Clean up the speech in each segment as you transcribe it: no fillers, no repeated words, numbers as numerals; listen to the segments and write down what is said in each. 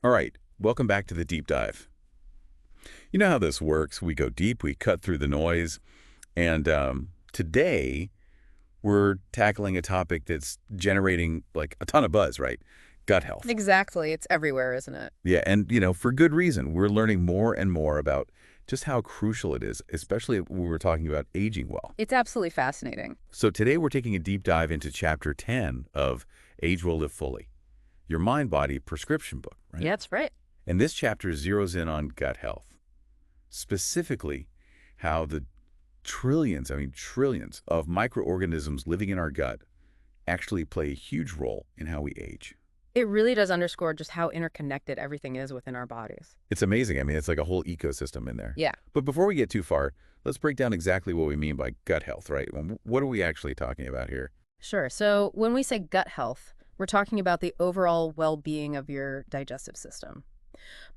All right, welcome back to the deep dive. You know how this works. We go deep, we cut through the noise, and today we're tackling a topic that's generating like a ton of buzz, right? Gut health. Exactly. It's everywhere, isn't it? Yeah, and for good reason. We're learning more and more about just how crucial it is, especially when we're talking about aging well. It's absolutely fascinating. So today we're taking a deep dive into chapter 10 of Age Will Live Fully, your mind-body prescription book, right? Yeah, that's right. And this chapter zeroes in on gut health, specifically how the trillions of microorganisms living in our gut actually play a huge role in how we age. It really does underscore just how interconnected everything is within our bodies. It's amazing. I mean, it's like a whole ecosystem in there. Yeah, But before we get too far, let's break down exactly what we mean by gut health, right? What are we actually talking about here? sure. So when we say gut health, we're talking about the overall well-being of your digestive system.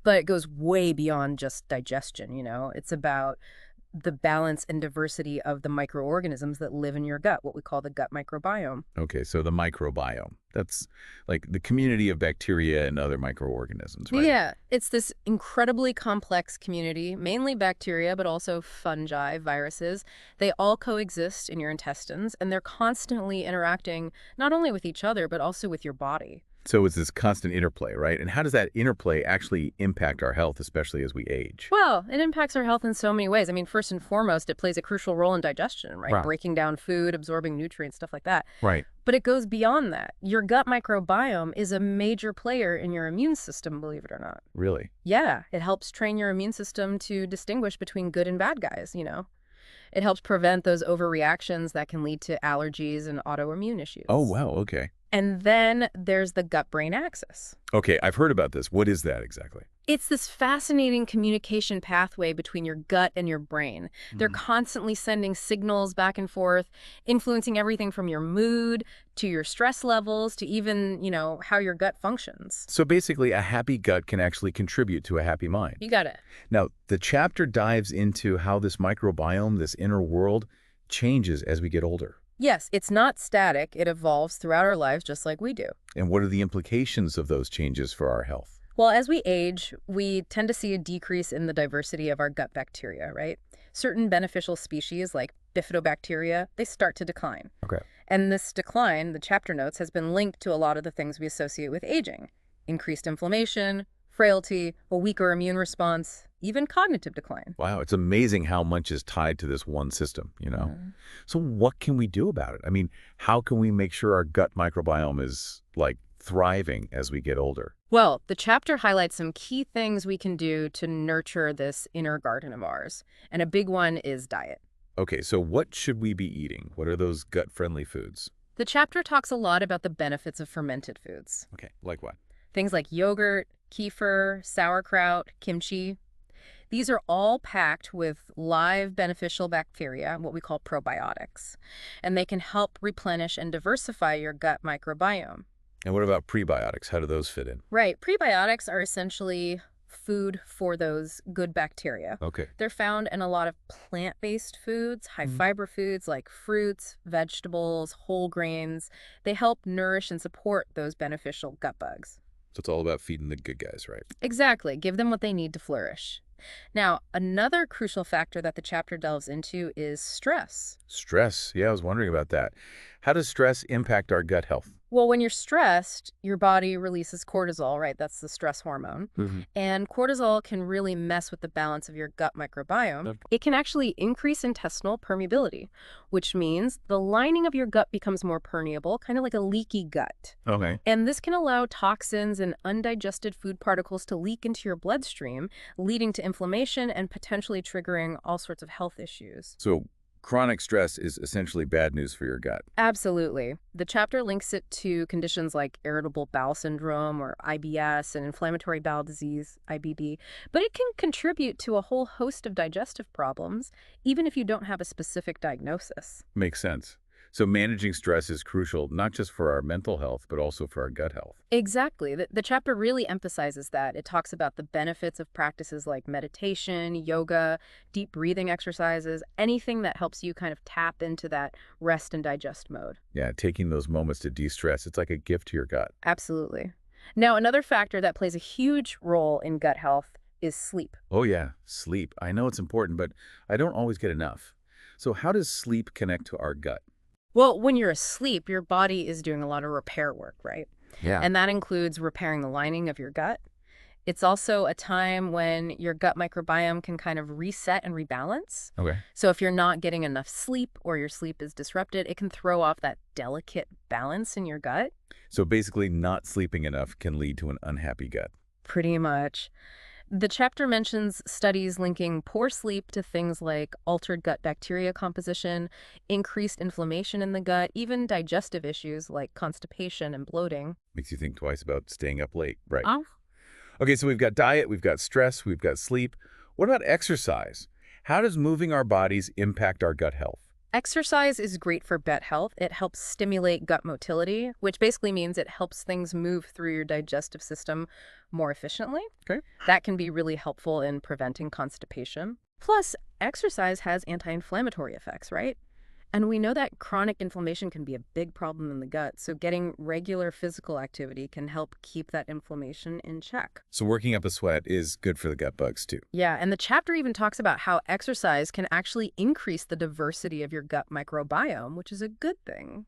But it goes way beyond just digestion. It's about the balance and diversity of the microorganisms that live in your gut, what we call the gut microbiome. Okay, so the microbiome. That's like the community of bacteria and other microorganisms, right? Yeah, it's this incredibly complex community, mainly bacteria, but also fungi, viruses. They all coexist in your intestines, and they're constantly interacting not only with each other, but also with your body. So it's this constant interplay, right? And how does that interplay actually impact our health, especially as we age? Well, it impacts our health in so many ways. I mean, first and foremost, it plays a crucial role in digestion, right? Right. Breaking down food, absorbing nutrients, stuff like that. Right. But it goes beyond that. Your gut microbiome is a major player in your immune system, believe it or not. Really? Yeah, it helps train your immune system to distinguish between good and bad guys. It helps prevent those overreactions that can lead to allergies and autoimmune Oh, issues. wow. Okay. And then there's the gut-brain axis. Okay, I've heard about this. What is that exactly? It's this fascinating communication pathway between your gut and your brain. They're Mhm. constantly sending signals back and forth, influencing everything from your mood to your stress levels to even how your gut functions. So basically, a happy gut can actually contribute to a happy mind. You got it. Now, the chapter dives into how this microbiome, this inner world, changes as we get older. Yes, it's not static. It evolves throughout our lives just like we do. And what are the implications of those changes for our health? Well, as we age, we tend to see a decrease in the diversity of our gut bacteria, right? Certain beneficial species like bifidobacteria, they start to decline. Okay. And this decline, the chapter notes, has been linked to a lot of the things we associate with aging. Increased inflammation, frailty, a weaker immune response, even cognitive decline. Wow, it's amazing how much is tied to this one system? Mhm. So what can we do about it? I mean, how can we make sure our gut microbiome is like thriving as we get older? Well, the chapter highlights some key things we can do to nurture this inner garden of ours. And a big one is diet. Okay, so what should we be eating? What are those gut-friendly foods? The chapter talks a lot about the benefits of fermented foods. Okay, like what? Things like yogurt, kefir, sauerkraut, kimchi. These are all packed with live beneficial bacteria, what we call probiotics, and they can help replenish and diversify your gut microbiome. And what about prebiotics? How do those fit in? Right, prebiotics are essentially food for those good bacteria. Okay. They're found in a lot of plant-based foods, Mhm. high-fiber foods like fruits, vegetables, whole grains. They help nourish and support those beneficial gut bugs. So it's all about feeding the good guys, right? Exactly. Give them what they need to flourish. Now, another crucial factor that the chapter delves into is stress. Stress. Yeah, I was wondering about that. How does stress impact our gut health? Well, when you're stressed, your body releases cortisol, right? That's the stress hormone. Mhm. And cortisol can really mess with the balance of your gut microbiome. Okay. It can actually increase intestinal permeability, which means the lining of your gut becomes more permeable, kind of like a leaky gut. Okay. And this can allow toxins and undigested food particles to leak into your bloodstream, leading to inflammation and potentially triggering all sorts of health issues. So chronic stress is essentially bad news for your gut. Absolutely. The chapter links it to conditions like irritable bowel syndrome or IBS and inflammatory bowel disease, IBD, but it can contribute to a whole host of digestive problems, even if you don't have a specific diagnosis. Makes sense. So managing stress is crucial, not just for our mental health, but also for our gut health. Exactly. The chapter really emphasizes that. It talks about the benefits of practices like meditation, yoga, deep breathing exercises, anything that helps you kind of tap into that rest and digest mode. Yeah, taking those moments to de-stress, it's like a gift to your gut. Absolutely. Now, another factor that plays a huge role in gut health is sleep. Oh yeah, sleep. I know it's important, but I don't always get enough. So how does sleep connect to our gut? Well, when you're asleep, your body is doing a lot of repair work, right? Yeah. And that includes repairing the lining of your gut. It's also a time when your gut microbiome can kind of reset and rebalance. Okay. So if you're not getting enough sleep or your sleep is disrupted, it can throw off that delicate balance in your gut. So basically not sleeping enough can lead to an unhappy gut. Pretty much. The chapter mentions studies linking poor sleep to things like altered gut bacteria composition, increased inflammation in the gut, even digestive issues like constipation and bloating. Makes you think twice about staying up late. Right. Oh. Okay, so we've got diet, we've got stress, we've got sleep. What about exercise? How does moving our bodies impact our gut health? Exercise is great for gut health. It helps stimulate gut motility, which basically means it helps things move through your digestive system more efficiently. Okay. That can be really helpful in preventing constipation. Plus, exercise has anti-inflammatory effects, right? And we know that chronic inflammation can be a big problem in the gut, so getting regular physical activity can help keep that inflammation in check. So working up a sweat is good for the gut bugs too. Yeah, and the chapter even talks about how exercise can actually increase the diversity of your gut microbiome, which is a good thing.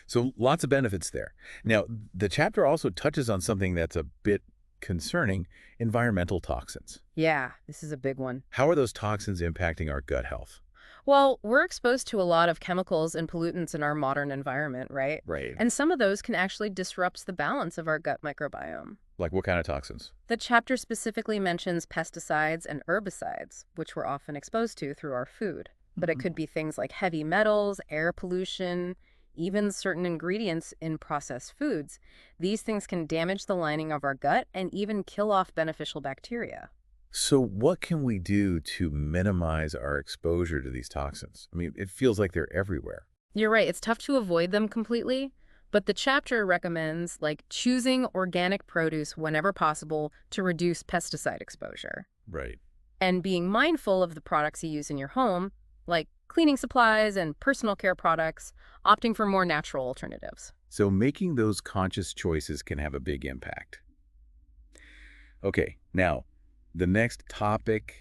So lots of benefits there. Now, the chapter also touches on something that's a bit concerning, environmental toxins. Yeah, this is a big one. How are those toxins impacting our gut health? Well, we're exposed to a lot of chemicals and pollutants in our modern environment, right? Right. And some of those can actually disrupt the balance of our gut microbiome. Like what kind of toxins? The chapter specifically mentions pesticides and herbicides, which we're often exposed to through our food. But it could be things like heavy metals, air pollution, even certain ingredients in processed foods. These things can damage the lining of our gut and even kill off beneficial bacteria. So what can we do to minimize our exposure to these toxins? I mean, it feels like they're everywhere. You're right, it's tough to avoid them completely, but the chapter recommends choosing organic produce whenever possible to reduce pesticide exposure Right. and being mindful of the products you use in your home, like cleaning supplies and personal care products, opting for more natural alternatives. So making those conscious choices can have a big impact. Okay, now, the next topic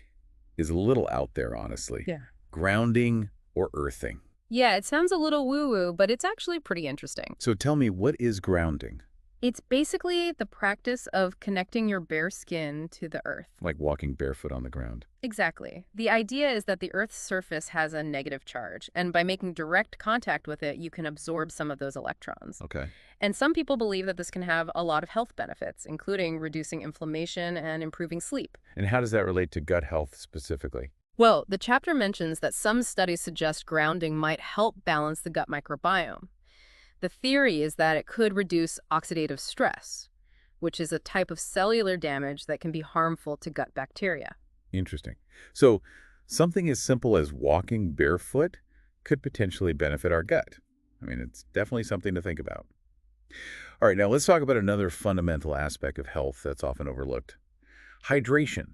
is a little out there, honestly. Yeah. Grounding or earthing. Yeah, it sounds a little woo-woo, but it's actually pretty interesting. So tell me, what is grounding? It's basically the practice of connecting your bare skin to the earth. Like walking barefoot on the ground. Exactly. The idea is that the Earth's surface has a negative charge, and by making direct contact with it, you can absorb some of those electrons. Okay. And some people believe that this can have a lot of health benefits, including reducing inflammation and improving sleep. And how does that relate to gut health specifically? Well, the chapter mentions that some studies suggest grounding might help balance the gut microbiome. The theory is that it could reduce oxidative stress, which is a type of cellular damage that can be harmful to gut bacteria. Interesting. So something as simple as walking barefoot could potentially benefit our gut. I mean, it's definitely something to think about. All right, now let's talk about another fundamental aspect of health that's often overlooked. Hydration.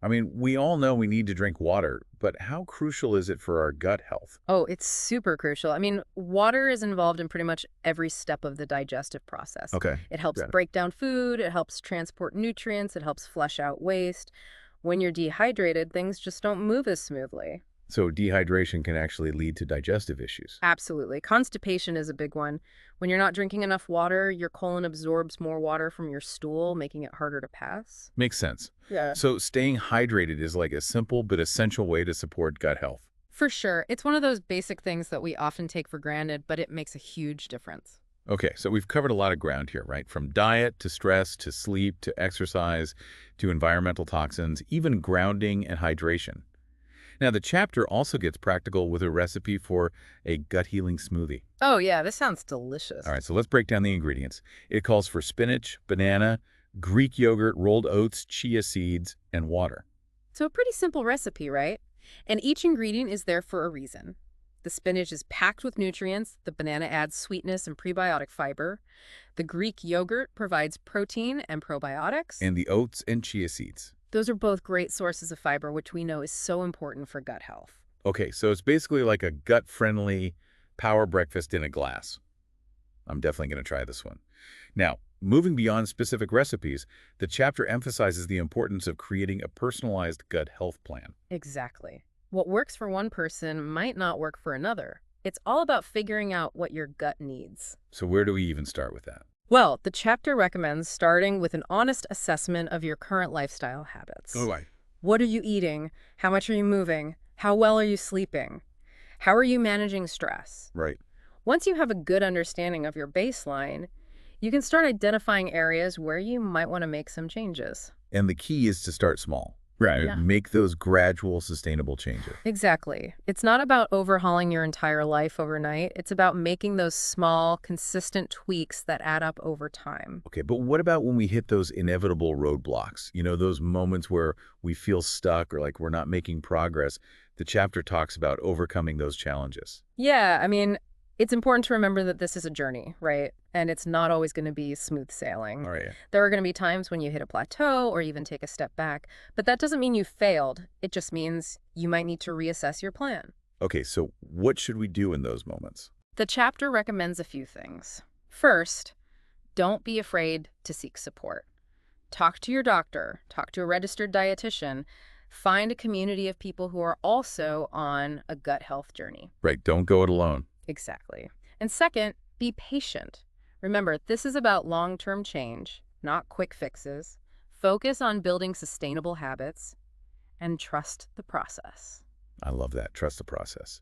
I mean, we all know we need to drink water, but how crucial is it for our gut health? Oh, it's super crucial. I mean, water is involved in pretty much every step of the digestive process. Okay. It helps Got it. break down food, it helps transport nutrients, it helps flush out waste. When you're dehydrated, things just don't move as smoothly. So dehydration can actually lead to digestive issues. Absolutely. Constipation is a big one. When you're not drinking enough water, your colon absorbs more water from your stool, making it harder to pass. Makes sense. Yeah. So staying hydrated is like a simple but essential way to support gut health. For sure. It's one of those basic things that we often take for granted, but it makes a huge difference. Okay, so we've covered a lot of ground here, right? From diet to stress to sleep to exercise to environmental toxins, even grounding and hydration. Now, the chapter also gets practical with a recipe for a gut-healing smoothie. Oh, yeah, this sounds delicious. All right, so let's break down the ingredients. It calls for spinach, banana, Greek yogurt, rolled oats, chia seeds, and water. So a pretty simple recipe, right? And each ingredient is there for a reason. The spinach is packed with nutrients, the banana adds sweetness and prebiotic fiber, the Greek yogurt provides protein and probiotics. And the oats and chia seeds. Those are both great sources of fiber, which we know is so important for gut health. Okay, so it's basically like a gut-friendly power breakfast in a glass. I'm definitely going to try this one. Now, Moving beyond specific recipes, the chapter emphasizes the importance of creating a personalized gut health plan. Exactly. What works for one person might not work for another. It's all about figuring out what your gut needs. So where do we even start with that? Well, the chapter recommends starting with an honest assessment of your current lifestyle habits. Right. What are you eating? How much are you moving? How well are you sleeping? How are you managing stress? Right. Once you have a good understanding of your baseline, you can start identifying areas where you might want to make some changes. And the key is to start small. Right. Yeah. Make those gradual, sustainable changes. Exactly. It's not about overhauling your entire life overnight. It's about making those small, consistent tweaks that add up over time. Okay, but what about when we hit those inevitable roadblocks? Those moments where we feel stuck or like we're not making progress. The chapter talks about overcoming those challenges. Yeah, it's important to remember that this is a journey, right? And it's not always going to be smooth sailing. All right. There are going to be times when you hit a plateau or even take a step back, but that doesn't mean you failed. It just means you might need to reassess your plan. Okay, so what should we do in those moments? The chapter recommends a few things. First, don't be afraid to seek support. Talk to your doctor, talk to a registered dietitian, find a community of people who are also on a gut health journey. Right, don't go it alone. Exactly. And second, be patient. Remember, this is about long-term change, not quick fixes. Focus on building sustainable habits and trust the process. I love that. Trust the process.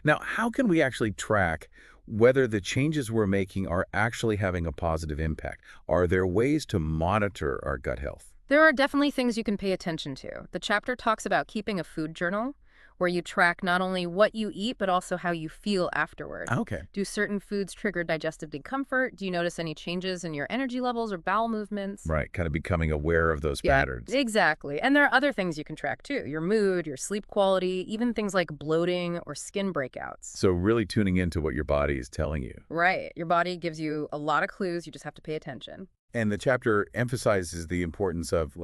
Now, how can we actually track whether the changes we're making are actually having a positive impact? Are there ways to monitor our gut health? There are definitely things you can pay attention to. The chapter talks about keeping a food journal where you track not only what you eat, but also how you feel afterward. Okay. Do certain foods trigger digestive discomfort? Do you notice any changes in your energy levels or bowel movements? Right, kind of becoming aware of those patterns. Exactly. And there are other things you can track too. Your mood, your sleep quality, even things like bloating or skin breakouts. So really tuning into what your body is telling you. Right. Your body gives you a lot of clues. You just have to pay attention. And the chapter emphasizes the importance of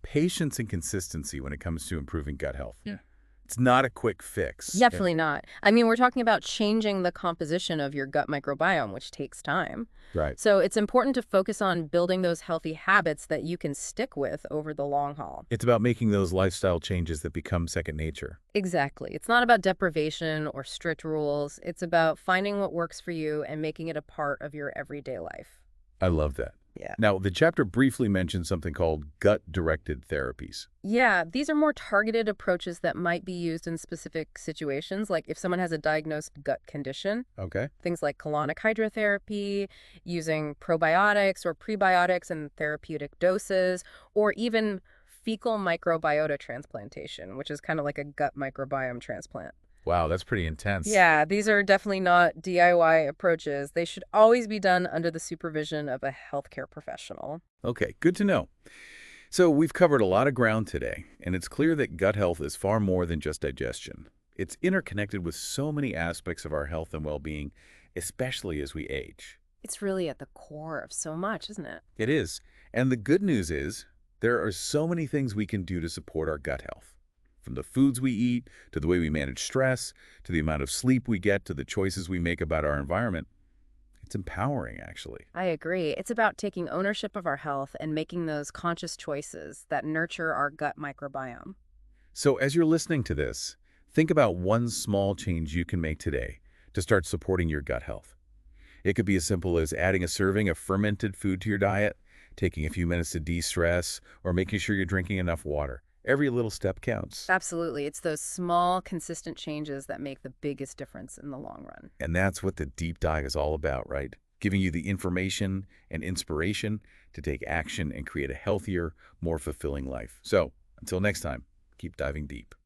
patience and consistency when it comes to improving gut health. Yeah. It's not a quick fix. Definitely not. We're talking about changing the composition of your gut microbiome, which takes time. Right. So it's important to focus on building those healthy habits that you can stick with over the long haul. It's about making those lifestyle changes that become second nature. Exactly. It's not about deprivation or strict rules. It's about finding what works for you and making it a part of your everyday life. I love that. Yeah. Now, the chapter briefly mentions something called gut-directed therapies. Yeah, these are more targeted approaches that might be used in specific situations, like if someone has a diagnosed gut condition. Okay. Things like colonic hydrotherapy, using probiotics or prebiotics in therapeutic doses, or even fecal microbiota transplantation, which is kind of like a gut microbiome transplant. Wow, that's pretty intense. Yeah, these are definitely not DIY approaches. They should always be done under the supervision of a healthcare professional. Okay, good to know. So we've covered a lot of ground today, and it's clear that gut health is far more than just digestion. It's interconnected with so many aspects of our health and well-being, especially as we age. It's really at the core of so much, isn't it? It is. And the good news is there are so many things we can do to support our gut health. From the foods we eat, to the way we manage stress, to the amount of sleep we get, to the choices we make about our environment. It's empowering, actually. I agree. It's about taking ownership of our health and making those conscious choices that nurture our gut microbiome. So as you're listening to this, think about one small change you can make today to start supporting your gut health. It could be as simple as adding a serving of fermented food to your diet, taking a few minutes to de-stress, or making sure you're drinking enough water. Every little step counts. Absolutely. It's those small, consistent changes that make the biggest difference in the long run. And that's what the deep dive is all about, right? Giving you the information and inspiration to take action and create a healthier, more fulfilling life. So until next time, keep diving deep.